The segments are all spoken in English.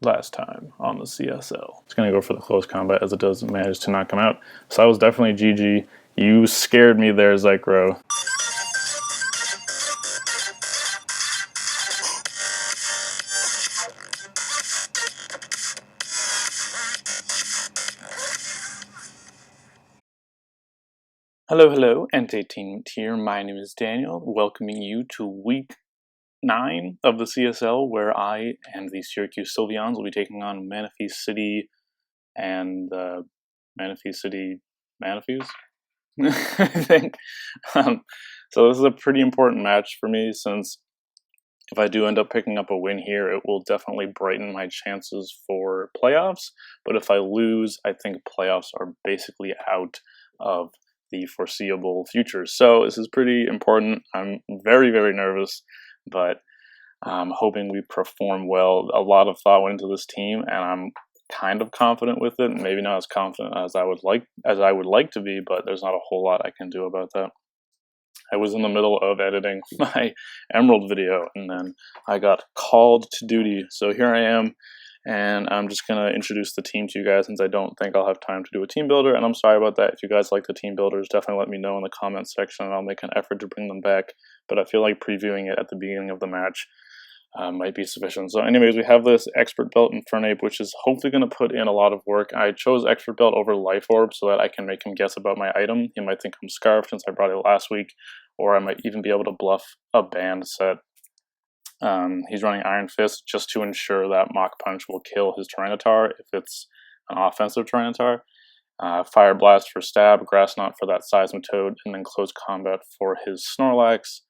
last time on the CSL. It's going to go for the close combat as it does manage to not come out. So I was definitely GG. You scared me there, Zekro. Hello, EnteiTainment here. My name is Daniel, welcoming you to week 9 of the CSL, where I and the Syracuse Sylveons will be taking on Manaphy City and the Manaphy City Manaphies, I think. So this is a pretty important match for me, since if I do end up picking up a win here, it will definitely brighten my chances for playoffs. But if I lose, I think playoffs are basically out of the foreseeable future. So this is pretty important. I'm very, very nervous, but I'm hoping we perform well. A lot of thought went into this team, and I'm kind of confident with it. Maybe not as confident as I would like to be, but there's not a whole lot I can do about that. I was in the middle of editing my Emerald video, and then I got called to duty. So here I am, and I'm just going to introduce the team to you guys, since I don't think I'll have time to do a team builder, and I'm sorry about that. If you guys like the team builders, definitely let me know in the comment section, and I'll make an effort to bring them back. But I feel like previewing it at the beginning of the match might be sufficient. So anyways, we have this Expert Belt in Infernape, which is hopefully going to put in a lot of work. I chose Expert Belt over Life Orb so that I can make him guess about my item. He might think I'm Scarfed since I brought it last week, or I might even be able to bluff a band set. He's running Iron Fist just to ensure that Mach Punch will kill his Tyranitar if it's an offensive Tyranitar. Fire Blast for stab, Grass Knot for that Seismitoad, and then Close Combat for his Snorlax,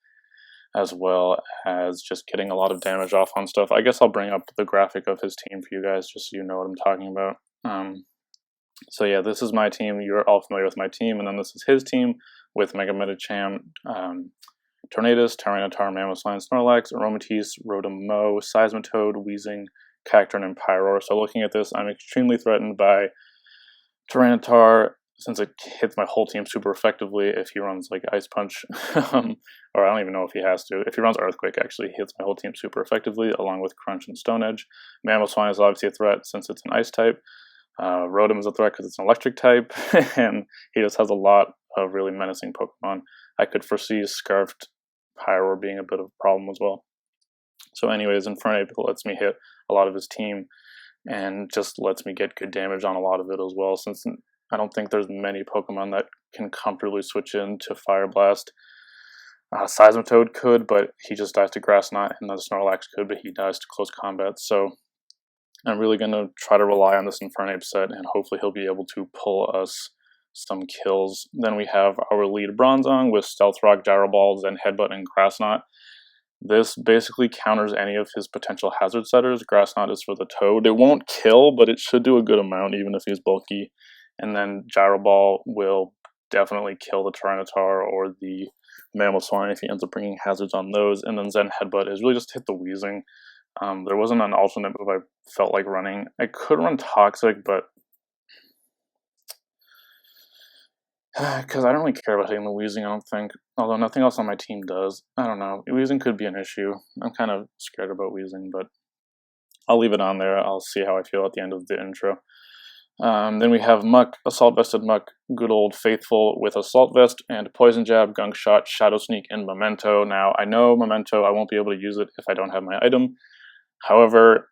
as well as just getting a lot of damage off on stuff. I guess I'll bring up the graphic of his team for you guys just so you know what I'm talking about. So yeah, this is my team. You're all familiar with my team, and then this is his team with Mega Medicham, Tornadus, Tyranitar, Mamoswine, Snorlax, Aromatisse, Rotom-Mow, Seismitoad, Weezing, Cacturne, and Pyroar. So looking at this, I'm extremely threatened by Tyranitar, since it hits my whole team super effectively if he runs like Ice Punch, or I don't even know if he has to. If he runs Earthquake, actually, he hits my whole team super effectively, along with Crunch and Stone Edge. Mamoswine is obviously a threat since it's an Ice type. Rotom is a threat because it's an Electric type, and he just has a lot of really menacing Pokemon. I could foresee Scarfed Pyroar being a bit of a problem as well. So anyways, Infernape lets me hit a lot of his team, and just lets me get good damage on a lot of it as well, since I don't think there's many Pokemon that can comfortably switch into Fire Blast. Seismitoad could, but he just dies to Grass Knot, and the Snorlax could, but he dies to Close Combat. So I'm really going to try to rely on this Infernape set, and hopefully he'll be able to pull us some kills. Then we have our lead Bronzong with Stealth Rock, Gyro Ball, Zen Headbutt, and Grass Knot. This basically counters any of his potential hazard setters. Grass Knot is for the Toad. It won't kill, but it should do a good amount, even if he's bulky. And then Gyro Ball will definitely kill the Tyranitar or the Mamoswine if he ends up bringing hazards on those. And then Zen Headbutt is really just hit the Weezing. There wasn't an alternate move I felt like running. I could run Toxic, but because I don't really care about hitting the Weezing, I don't think. Although nothing else on my team does. I don't know. Weezing could be an issue. I'm kind of scared about Weezing, but I'll leave it on there. I'll see how I feel at the end of the intro. Then we have Muck, Assault Vested Muck, good old Faithful with Assault Vest and Poison Jab, Gunk Shot, Shadow Sneak, and Memento. Now, I know Memento, I won't be able to use it if I don't have my item. However,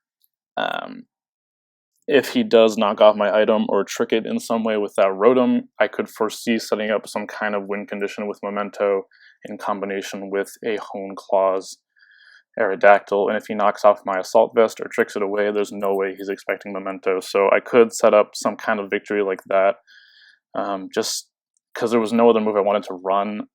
if he does knock off my item or trick it in some way with that Rotom, I could foresee setting up some kind of win condition with Memento in combination with a Hone Claws Aerodactyl, and if he knocks off my Assault Vest or tricks it away, there's no way he's expecting Memento. So I could set up some kind of victory like that, just because there was no other move I wanted to run.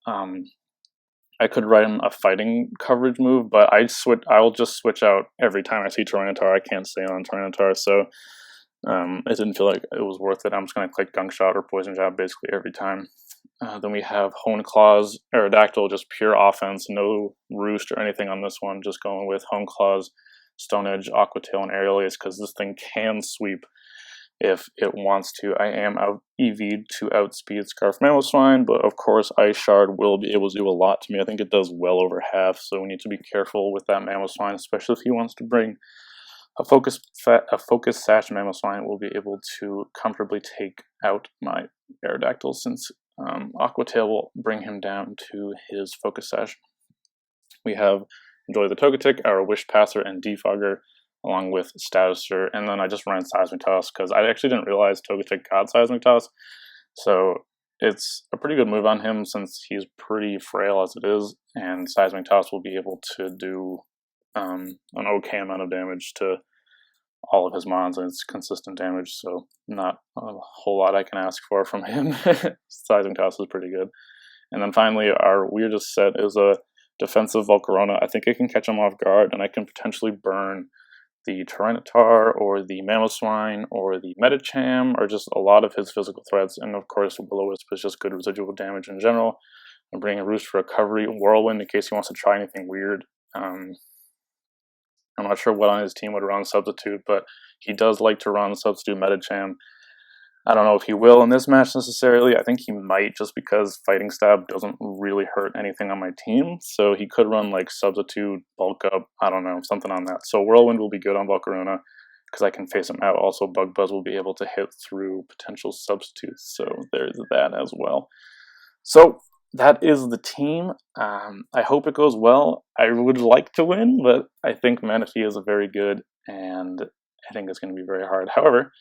I could run a fighting coverage move, but I'll just switch out every time I see Tyranitar. I can't stay on Tyranitar, so it didn't feel like it was worth it. I'm just going to click Gunk Shot or Poison Jab basically every time. Then we have Hone Claws, Aerodactyl, just pure offense, no Roost or anything on this one, just going with Hone Claws, Stone Edge, Aqua Tail, and Aerial Ace, because this thing can sweep if it wants to. I am out EV'd to outspeed Scarf Mamoswine, but of course Ice Shard will be able to do a lot to me. I think it does well over half, so we need to be careful with that Mamoswine, especially if he wants to bring A focus Sash Mamoswine will be able to comfortably take out my Aerodactyl, since Aquatail will bring him down to his Focus Sash. We have Enjoy the Togetic, our Wish Passer, and Defogger, along with Statuser, and then I just ran Seismic Toss because I actually didn't realize Togetic got Seismic Toss, so it's a pretty good move on him since he's pretty frail as it is, and Seismic Toss will be able to do an okay amount of damage to all of his mons, and it's consistent damage, so not a whole lot I can ask for from him. Seismic Toss is pretty good. And then finally, our weirdest set is a defensive Volcarona. I think I can catch him off guard, and I can potentially burn the Tyranitar, or the Mamoswine, or the Medicham, or just a lot of his physical threats, and of course Will-O-Wisp is just good residual damage in general. I'm bringing a Roost for Recovery, Whirlwind in case he wants to try anything weird. I'm not sure what on his team would run Substitute, but he does like to run Substitute Medicham. I don't know if he will in this match necessarily. I think he might, just because Fighting Stab doesn't really hurt anything on my team. So he could run like Substitute, Bulk Up, I don't know, something on that. So Whirlwind will be good on Volcarona because I can face him out. Also, Bug Buzz will be able to hit through potential substitutes. So there's that as well. So that is the team. I hope it goes well. I would like to win, but I think Manaphy is very good, and I think it's going to be very hard. However,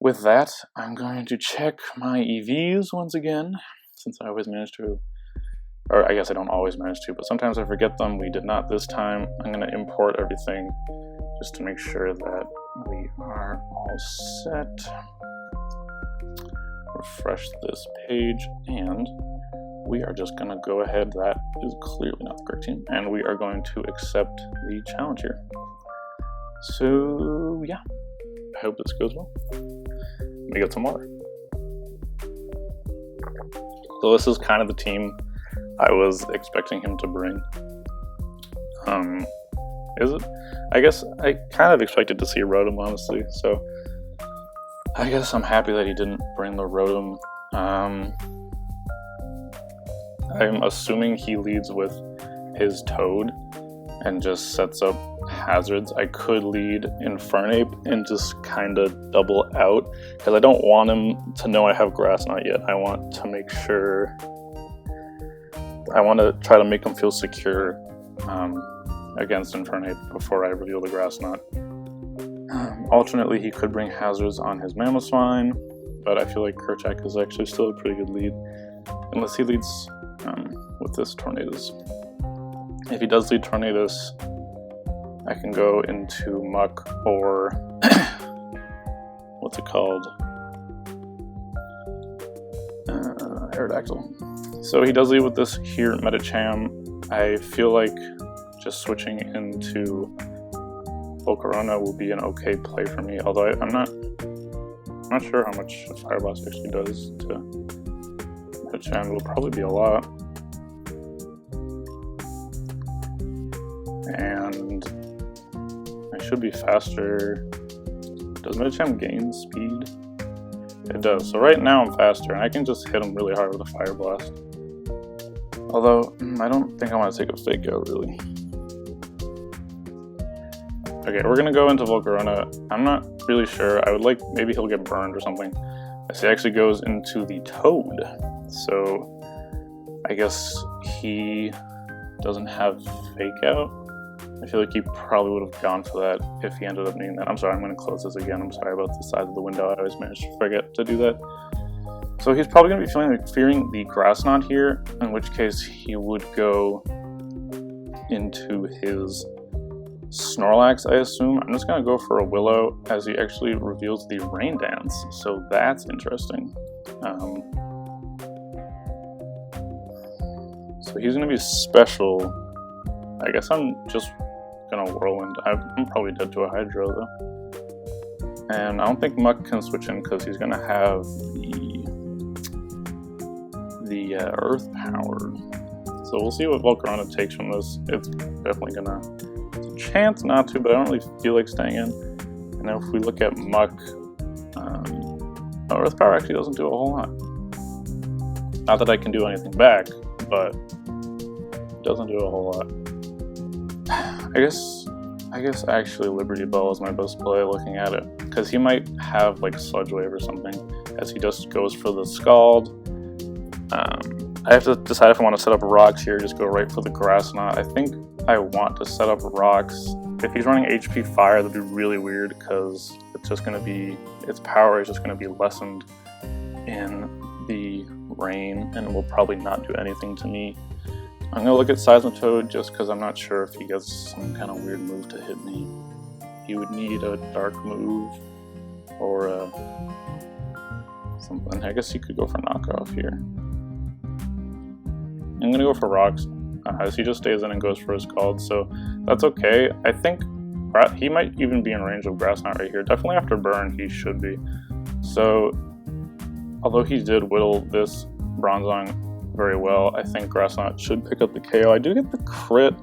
with that, I'm going to check my EVs once again, since I always manage to, or I guess I don't always manage to, but sometimes I forget them. We did not this time. I'm going to import everything just to make sure that we are all set. Refresh this page, and we are just going to go ahead. That is clearly not the correct team, and we are going to accept the challenge here. So yeah, I hope this goes well. Let me get some water. So this is kind of the team I was expecting him to bring. Is it? I guess I kind of expected to see Rotom, honestly, so I guess I'm happy that he didn't bring the Rotom. I'm assuming he leads with his Toad and just sets up hazards. I could lead Infernape and just kind of double out, because I don't want him to know I have Grass Knot yet. I want to make sure, I want to try to make him feel secure against Infernape before I reveal the Grass Knot. Alternately, he could bring hazards on his Mamoswine, but I feel like Kerchak is actually still a pretty good lead, unless he leads with this Tornadus. If he does lead Tornadus, I can go into Muck or what's it called? Aerodactyl. So he does lead with this here Medicham. I feel like just switching into Volcarona will be an okay play for me, although I'm not sure how much Fire Blast actually does to Medicham. It will probably be a lot. And I should be faster. Does Medicham gain speed? It does. So right now I'm faster, and I can just hit him really hard with a Fire Blast. Although, I don't think I want to take a Fake Out, really. Okay, we're gonna go into Volcarona. I'm not really sure. I would like, maybe he'll get burned or something. I see he actually goes into the Toad. So I guess he doesn't have Fake Out. I feel like he probably would have gone for that if he ended up needing that. I'm sorry, I'm gonna close this again. I'm sorry about the size of the window. I always manage to forget to do that. So he's probably gonna be fearing the Grass Knot here, in which case he would go into his Snorlax, I assume. I'm just gonna go for a Willow, as he actually reveals the Rain Dance, so that's interesting. So he's gonna be special. I guess I'm just gonna Whirlwind. I'm probably dead to a Hydro though. And I don't think Muck can switch in because he's gonna have the Earth Power. So we'll see what Volcarona takes from this. It's definitely gonna, it's a chance not to, but I don't really feel like staying in. And now if we look at Muck, Earth Power actually doesn't do a whole lot. Not that I can do anything back, but it doesn't do a whole lot. I guess I guess actually Liberty Bell is my best play looking at it, because he might have like Sludge Wave or something, as he just goes for the Scald. I have to decide if I want to set up rocks here, just go right for the Grass Knot. I think I want to set up rocks. If he's running HP Fire, that'd be really weird, because it's just going to be, its power is just going to be lessened in the rain, and will probably not do anything to me. I'm going to look at Seismitoad just because I'm not sure if he gets some kind of weird move to hit me. He would need a dark move or something. I guess he could go for knockoff here. I'm going to go for rocks as he just stays in and goes for his Scald, so that's okay. I think he might even be in range of Grass Knot right here. Definitely after burn he should be. So although he did whittle this Bronzong very well, I think Grass Knot should pick up the KO. I do get the crit,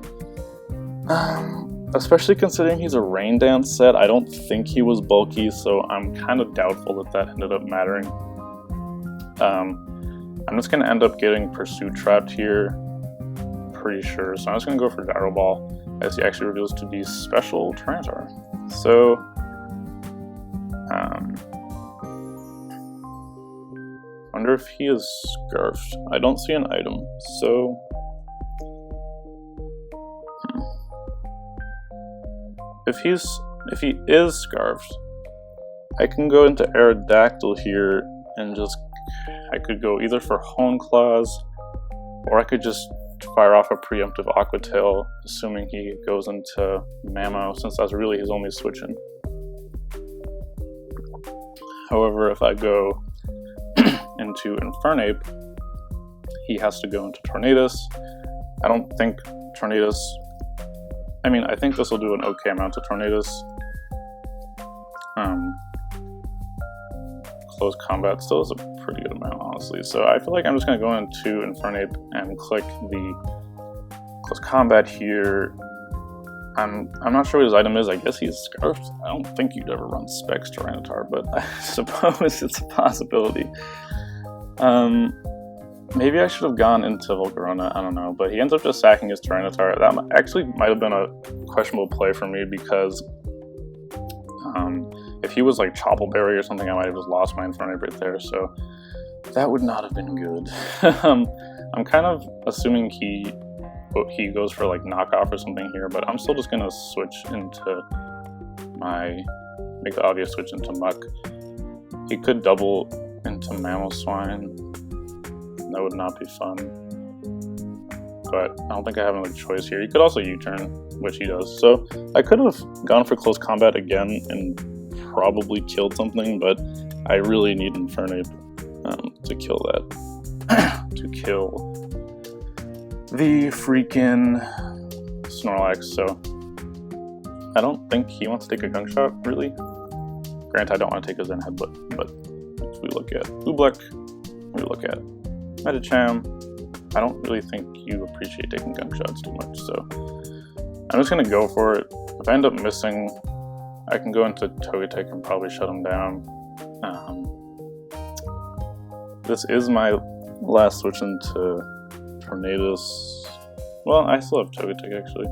especially considering he's a Rain Dance set. I don't think he was bulky, so I'm kind of doubtful that that ended up mattering. I'm just going to end up getting Pursuit trapped here, pretty sure. So I'm just going to go for Gyro Ball, as he actually reveals to be Special Tyranitar. So, wonder if he is Scarfed. I don't see an item, so if he is Scarfed, I can go into Aerodactyl here and just, I could go either for Hone Claws, or I could just fire off a preemptive Aqua Tail, assuming he goes into Mamo, since that's really his only switch in. However, if I go into Infernape, he has to go into Tornadus. I don't think Tornadus, I mean, I think this will do an okay amount to Tornadus. Close Combat still is a pretty good amount, honestly. So I feel like I'm just going to go into Infernape and click the Close Combat here. I'm not sure what his item is. I guess he's Scarfed. I don't think you'd ever run Specs Tyranitar, but I suppose it's a possibility. Maybe I should have gone into Volcarona, I don't know, but he ends up just sacking his Tyranitar. That actually might have been a questionable play for me, because if he was like Choppleberry or something, I might have just lost my Infernape right there, so that would not have been good. I'm kind of assuming he goes for like knockoff or something here, but I'm still just gonna switch into make the obvious switch into Muck. He could double into Mamoswine. That would not be fun, but I don't think I have another choice here. He could also U-turn, which he does, so I could have gone for Close Combat again and probably killed something, but I really need Infernape to kill that. To kill the freaking Snorlax, so I don't think he wants to take a Gunk Shot, really. Granted, I don't want to take his Zen Headbutt, but if we look at Oobleck, we look at Medicham, I don't really think you appreciate taking Gunk Shots too much, so I'm just going to go for it. If I end up missing, I can go into Togetic and probably shut him down. This is my last switch into Tornadus. Well, I still have Togetic actually,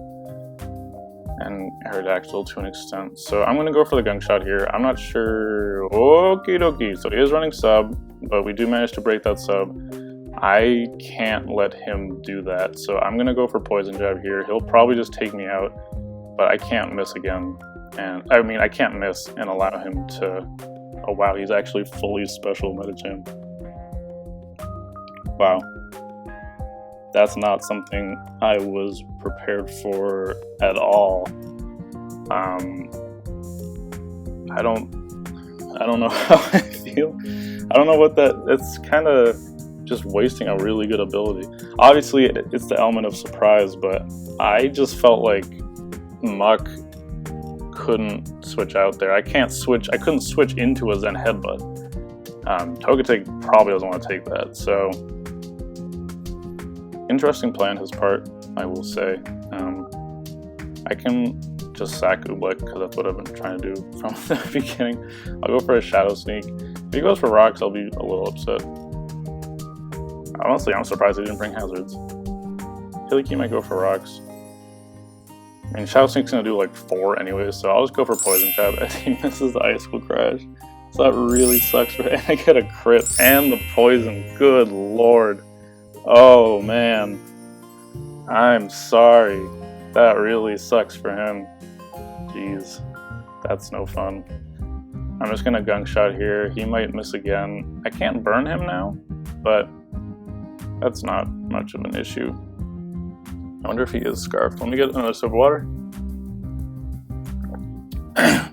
and Aerodactyl to an extent. So I'm going to go for the Gunk Shot here. I'm not sure. Okie dokie. So he is running sub, but we do manage to break that sub. I can't let him do that, so I'm going to go for Poison Jab here. He'll probably just take me out, but I can't miss again. And I mean, I can't miss and allow him to... Oh wow, he's actually fully special Medicham. Wow. That's not something I was prepared for at all. I don't know how I feel. I don't know what that... It's kind of just wasting a really good ability. Obviously, it's the element of surprise, but I just felt like Muck couldn't switch out there. I couldn't switch into a Zen Headbutt. Togetic probably doesn't want to take that, so interesting play on his part, I will say. I can just sack Oobleck because that's what I've been trying to do from the beginning. I'll go for a Shadow Sneak. If he goes for Rocks, I'll be a little upset. Honestly, I'm surprised he didn't bring Hazards. I feel like he might go for Rocks. I mean, Shadow Sneak's gonna do like 4 anyways, so I'll just go for Poison Jab as he misses the Icicle Crash. So that really sucks for him. I get a crit and the poison. Good lord. Oh man. I'm sorry. That really sucks for him. Jeez. That's no fun. I'm just gonna Gunk Shot here. He might miss again. I can't burn him now, but that's not much of an issue. I wonder if he is Scarfed. Let me get another sip of water.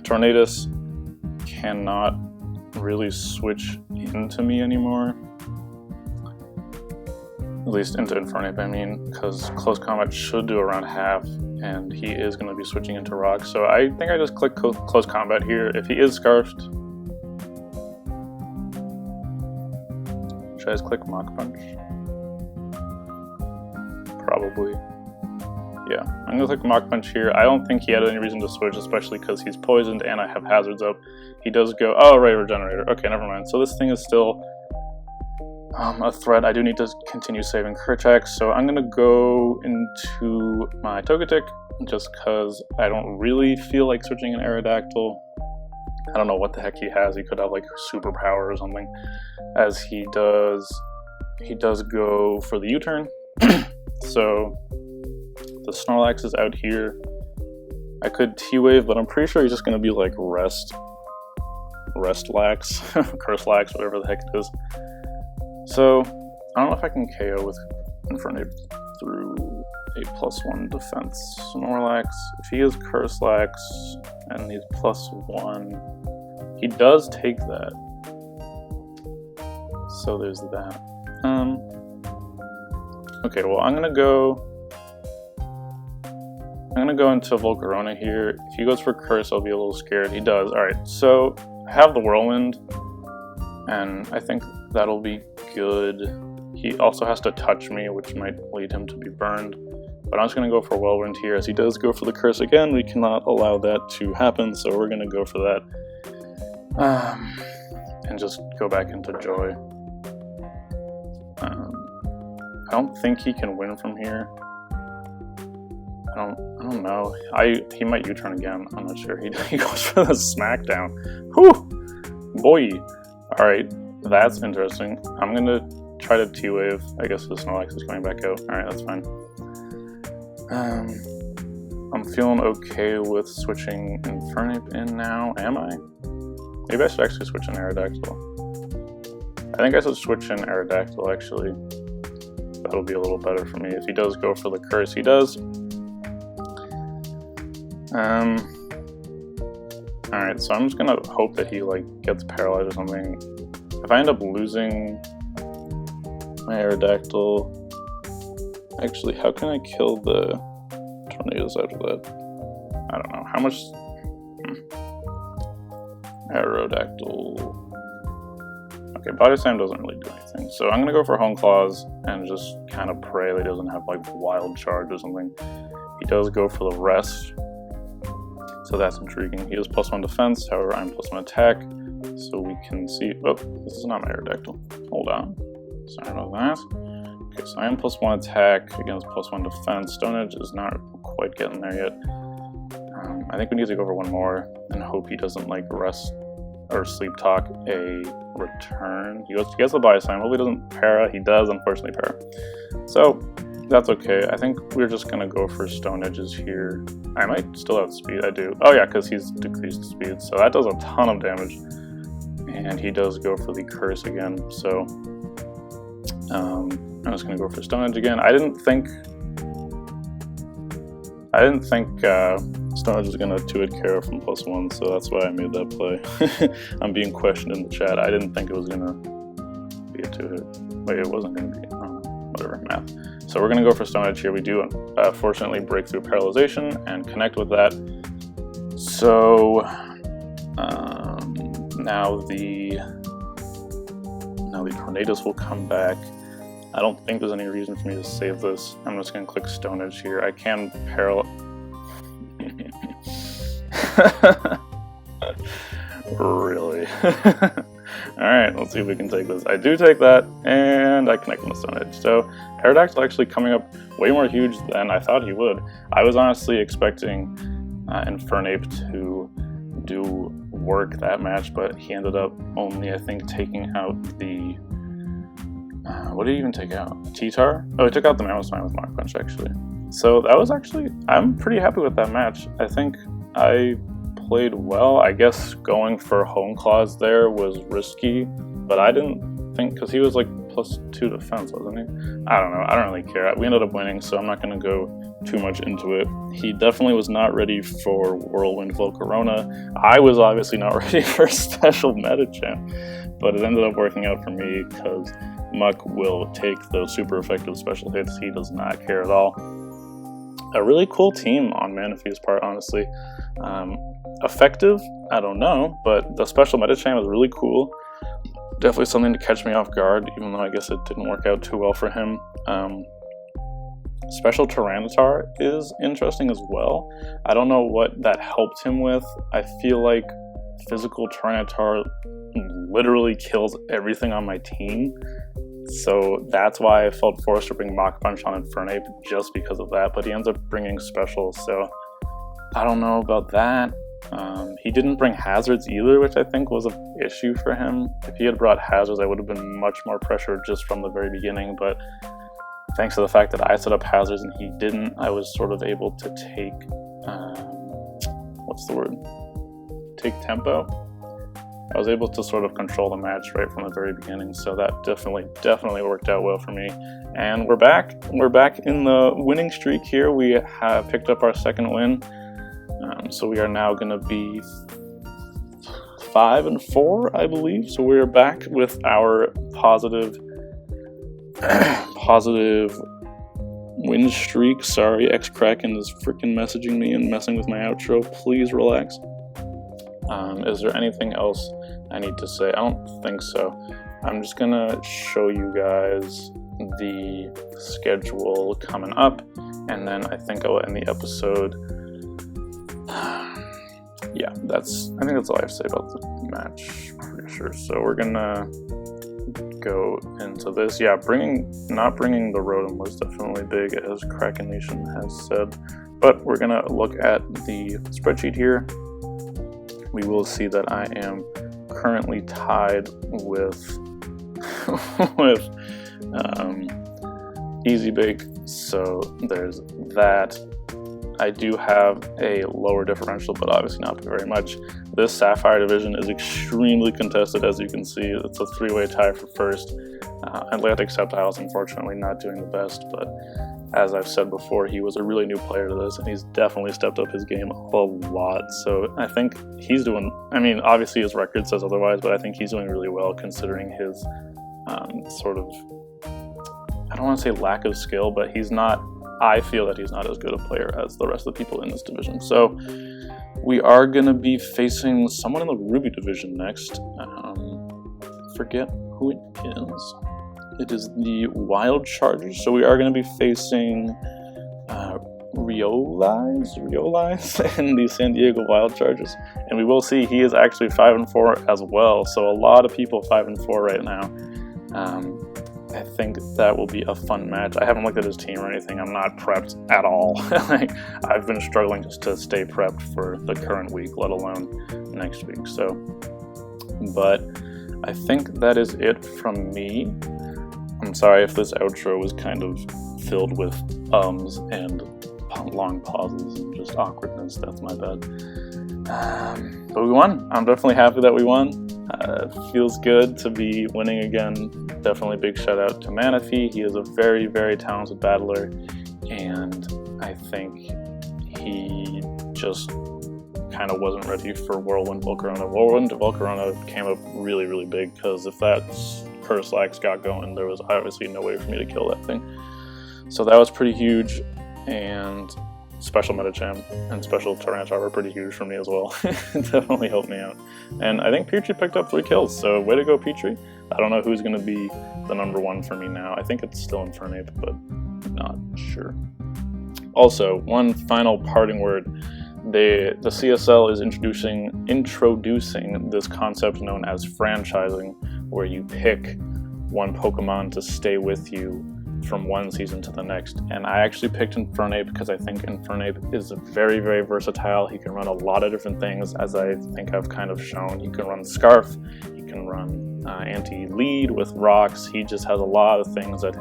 Tornadus cannot really switch into me anymore. At least into Infernape, I mean, because Close Combat should do around half, and he is going to be switching into Rock. So I think I just click Close Combat here. If he is Scarfed, should I just click Mach Punch? Probably. Yeah, I'm gonna click Mach Punch here. I don't think he had any reason to switch, especially because he's poisoned and I have hazards up. He does go, oh right, Regenerator. Okay, never mind. So this thing is still a threat. I do need to continue saving Kerchak, so I'm gonna go into my Togetic just because I don't really feel like switching an Aerodactyl. I don't know what the heck he has. He could have like superpower or something. As he does go for the U-turn. So the Snorlax is out here. I could T-Wave, but I'm pretty sure he's just going to be like Rest Lax, Curse Lax, whatever the heck it is. So I don't know if I can KO with Infernape through a +1 defense. Snorlax, if he is Curse Lax and he's +1, he does take that. So there's that. Okay, well I'm gonna go into Volcarona here. If he goes for Curse, I'll be a little scared. He does. Alright, so I have the Whirlwind, and I think that'll be good. He also has to touch me, which might lead him to be burned. But I'm just going to go for Whirlwind here. As he does go for the Curse again, we cannot allow that to happen, so we're going to go for that. And just go back into Joy. I don't think he can win from here. I don't know. He might U-turn again. I'm not sure. He goes for the Smackdown. Whew! Boy! Alright, that's interesting. I'm gonna try to T-Wave. I guess the Snorlax is coming back out. Alright, that's fine. I'm feeling okay with switching Infernape in now. Am I? Maybe I should actually switch in Aerodactyl. I think I should switch in Aerodactyl, actually. That'll be a little better for me. If he does go for the Curse, he does. Alright, so I'm just gonna hope that he like gets paralyzed or something. If I end up losing my Aerodactyl, actually, how can I kill the Tornadoes after that? I don't know. How much? Aerodactyl. Okay, Body Slam doesn't really do anything. So I'm gonna go for Hone Claws and just kind of pray that he doesn't have like Wild Charge or something. He does go for the Rest. So that's intriguing. He has +1 defense, however I'm +1 attack. So we can see, oh, this is not my Aerodactyl. Hold on. Sorry about that. Okay, so I am +1 attack against +1 defense. Stone Edge is not quite getting there yet. I think we need to go for one more and hope he doesn't like Rest or Sleep Talk a return. He gets the Body Slam. Hopefully he doesn't para. He does, unfortunately, para. So that's okay. I think we're just gonna go for Stone Edges here. I might still have speed. I do. Oh yeah, because he's decreased speed, so that does a ton of damage. And he does go for the Curse again. So I'm just gonna go for Stone Edge again. I didn't think Stone Edge was gonna 2-hit Kara from +1, so that's why I made that play. I'm being questioned in the chat. I didn't think it was gonna be a 2-hit. Wait, it wasn't gonna be. Whatever, math. So we're gonna go for Stone Edge here. We do fortunately break through Paralyzation and connect with that. So now the Tornadoes will come back. I don't think there's any reason for me to save this. I'm just gonna click Stone Edge here. I can Really? Alright, let's see if we can take this. I do take that, and I connect on the Stone Edge. So, Aerodactyl actually coming up way more huge than I thought he would. I was honestly expecting Infernape to do work that match, but he ended up only, I think, taking out the... what did he even take out? T-Tar? Oh, he took out the Mammoth with Mach Punch, actually. So that was actually... I'm pretty happy with that match. I think I played well. I guess going for Home Claws there was risky, but I didn't think... Because he was like +2 defense, wasn't he? I don't know. I don't really care. We ended up winning, so I'm not going to go too much into it. He definitely was not ready for Whirlwind Volcarona. I was obviously not ready for Special Medicham, but it ended up working out for me because Muck will take those super effective special hits. He does not care at all. A really cool team on Manaphy's part, honestly. Effective? I don't know, but the Special Medicham is really cool. Definitely something to catch me off guard, even though I guess it didn't work out too well for him. Special Tyranitar is interesting as well. I don't know what that helped him with. I feel like Physical Tyranitar literally kills everything on my team. So that's why I felt forced to bring Mach Punch on Infernape, just because of that. But he ends up bringing Special, so I don't know about that. He didn't bring Hazards either, which I think was an issue for him. If he had brought Hazards, I would have been much more pressured just from the very beginning, but thanks to the fact that I set up Hazards and he didn't, I was sort of able to take, what's the word? Take tempo. I was able to sort of control the match right from the very beginning, so that definitely worked out well for me. And we're back. We're back in the winning streak here. We have picked up our second win. So we are now going to be 5-4, I believe. So we're back with our positive win streak. Sorry, Kraken is freaking messaging me and messing with my outro. Please relax. Is there anything else I need to say? I don't think so. I'm just gonna show you guys the schedule coming up, and then I think I'll end the episode. Yeah, I think that's all I have to say about the match, pretty sure. So we're gonna go into this. Yeah, not bringing the Rotom was definitely big, as Krakenation has said. But we're gonna look at the spreadsheet here. We will see that I am currently tied with Easy Bake, so there's that. I do have a lower differential, but obviously not very much. This Sapphire division is extremely contested, as you can see. It's a three-way tie for first. Atlantic Sceptile is unfortunately not doing the best, but as I've said before, he was a really new player to this, and he's definitely stepped up his game a lot. So I think he's doing, I mean, obviously his record says otherwise, but I think he's doing really well considering his sort of, I don't want to say lack of skill, but I feel that he's not as good a player as the rest of the people in this division. So we are going to be facing someone in the Ruby division next. Forget who it is. It is the Wild Chargers. So we are going to be facing Riolize and the San Diego Wild Chargers. And we will see he is actually 5-4 as well. So a lot of people 5-4 right now. I think that will be a fun match. I haven't looked at his team or anything. I'm not prepped at all. I've been struggling just to stay prepped for the current week, let alone next week. So, but I think that is it from me. I'm sorry if this outro was kind of filled with ums and long pauses and just awkwardness. That's my bad. But we won. I'm definitely happy that we won. Feels good to be winning again. Definitely big shout out to Manaphy. He is a very, very talented battler, and I think he just kind of wasn't ready for Whirlwind Volcarona. Whirlwind Volcarona came up really, really big, because if that Curslax got going, there was obviously no way for me to kill that thing. So that was pretty huge, and Special Medicham and Special Tyranitar were pretty huge for me as well. It definitely helped me out. And I think Petrie picked up 3 kills, so way to go, Petrie. I don't know who's going to be the number 1 for me now. I think it's still Infernape, but not sure. Also, one final parting word. the CSL is introducing this concept known as franchising, where you pick one Pokemon to stay with you from one season to the next. And I actually picked Infernape because I think Infernape is very, very versatile. He can run a lot of different things, as I think I've kind of shown. He can run Scarf, he can run anti-lead with rocks. He just has a lot of things at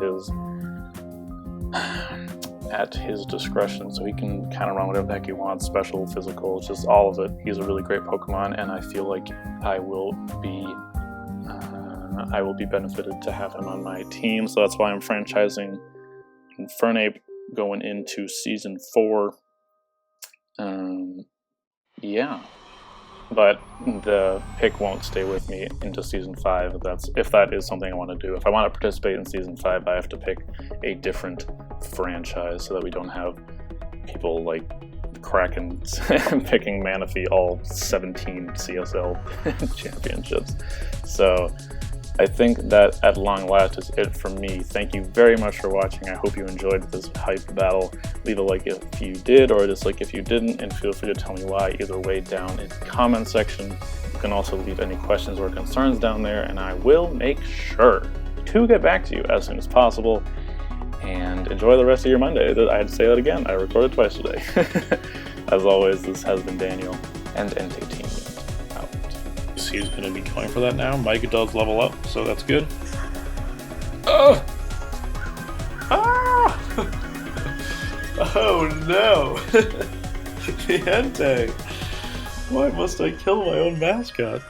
his discretion, so he can kind of run whatever the heck he wants, special, physical, just all of it. He's a really great Pokemon, and I feel like I will be benefited to have him on my team, so that's why I'm franchising Infernape going into Season 4. Yeah. But the pick won't stay with me into Season 5. If that is something I want to do. If I want to participate in Season 5, I have to pick a different franchise so that we don't have people like Kraken picking Manaphy all 17 CSL championships. So I think that at long last is it from me. Thank you very much for watching. I hope you enjoyed this hype battle. Leave a like if you did, or a dislike if you didn't, and feel free to tell me why either way down in the comment section. You can also leave any questions or concerns down there, and I will make sure to get back to you as soon as possible. And enjoy the rest of your Monday. I'd say that again. I recorded twice today. As always, this has been Daniel and EnteiTainment. He's going to be going for that now. Mike does level up, so that's good. Oh! Ah! Oh no! The Entei! Why must I kill my own mascot?